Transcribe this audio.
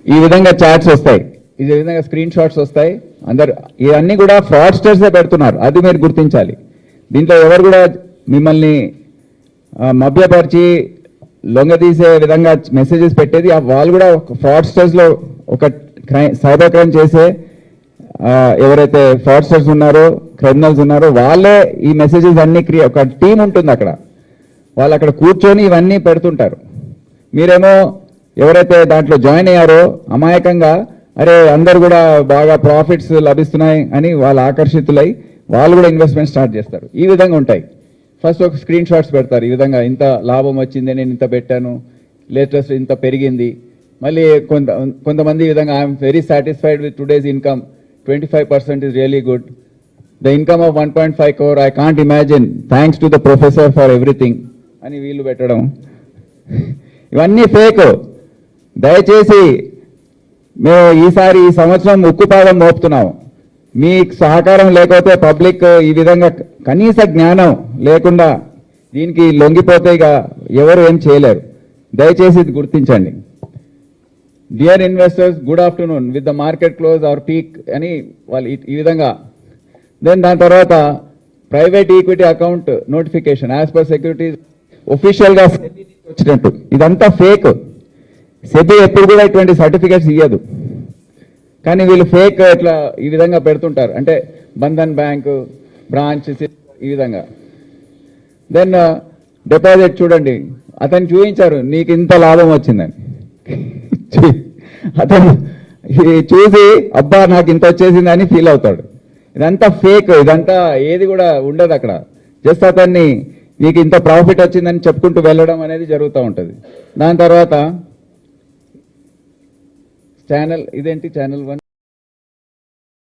ఈ విధంగా చాట్స్ వస్తాయి, ఈ విధంగా స్క్రీన్ షాట్స్ వస్తాయి. అందరు ఇవన్నీ కూడా ఫ్రాడ్స్టర్సే పెడుతున్నారు, అది మీరు గుర్తించాలి. దీంట్లో ఎవరు కూడా మిమ్మల్ని మభ్యపరిచి లొంగదీసే విధంగా మెసేజెస్ పెట్టేది వాళ్ళు కూడా ఫ్రాడ్స్టర్స్లో ఒక సైబర్ క్రైమ్ చేసే ఎవరైతే ఫ్రాడ్స్టర్స్ ఉన్నారో, క్రిమినల్స్ ఉన్నారో వాళ్ళే ఈ మెసేజెస్ అన్ని ఒక టీం ఉంటుంది అక్కడ, వాళ్ళు అక్కడ కూర్చొని ఇవన్నీ పెడుతుంటారు. మీరేమో ఎవరైతే దాంట్లో జాయిన్ అయ్యారో అమాయకంగా అరే అందరు కూడా బాగా ప్రాఫిట్స్ లభిస్తున్నాయి అని వాళ్ళు ఆకర్షితులై వాళ్ళు కూడా ఇన్వెస్ట్మెంట్ స్టార్ట్ చేస్తారు. ఈ విధంగా ఉంటాయి. ఫస్ట్ ఒక స్క్రీన్ షాట్స్ పెడతారు, ఈ విధంగా ఇంత లాభం వచ్చింది, నేను ఇంత పెట్టాను, లేటెస్ట్ ఇంత పెరిగింది. మళ్ళీ కొంతమంది ఈ విధంగా I'm very satisfied with today's income, 25% is really good. The income of 1.5 crore, I can't imagine. Thanks to the professor for everything. అని వీళ్ళు పెట్టడం, ఇవన్నీ ఫేక్. దయచేసి మేము ఈసారి ఈ సంవత్సరం ఉక్కుపాదం మోపుతున్నాం. మీ సహకారం లేకపోతే పబ్లిక్ ఈ విధంగా కనీస జ్ఞానం లేకుండా దీనికి లొంగిపోతే ఇక ఎవరు ఏం చేయలేరు. దయచేసి ఇది గుర్తించండి. Dear investors, good afternoon. With the market close our peak అని వాళ్ళు ఈ విధంగా. దెన్ దాని తర్వాత private equity account notification as per securities ఒఫీషియల్గా వచ్చినట్టు, ఇదంతా ఫేక్. సెబీ ఎప్పుడు కూడా ఇటువంటి సర్టిఫికేట్స్ ఇవ్వదు, కానీ వీళ్ళు ఫేక్ ఇట్లా ఈ విధంగా పెడుతుంటారు. అంటే బంధన్ బ్యాంకు బ్రాంచ్ ఈ విధంగా. దెన్ డిపాజిట్ చూడండి, అతను చూపించారు నీకు ఇంత లాభం వచ్చిందని. అతను చూసి అబ్బా నాకు ఇంత వచ్చేసిందని ఫీల్ అవుతాడు. ఇదంతా ఫేక్, ఇదంతా ఏది కూడా ఉండదు అక్కడ. జస్ట్ అతన్ని నీకు ఇంత ప్రాఫిట్ వచ్చిందని చెప్పుకుంటూ వెళ్ళడం అనేది జరుగుతూ ఉంటుంది. దాని తర్వాత ఛానల్ ఇదేంటి ఛానల్ 1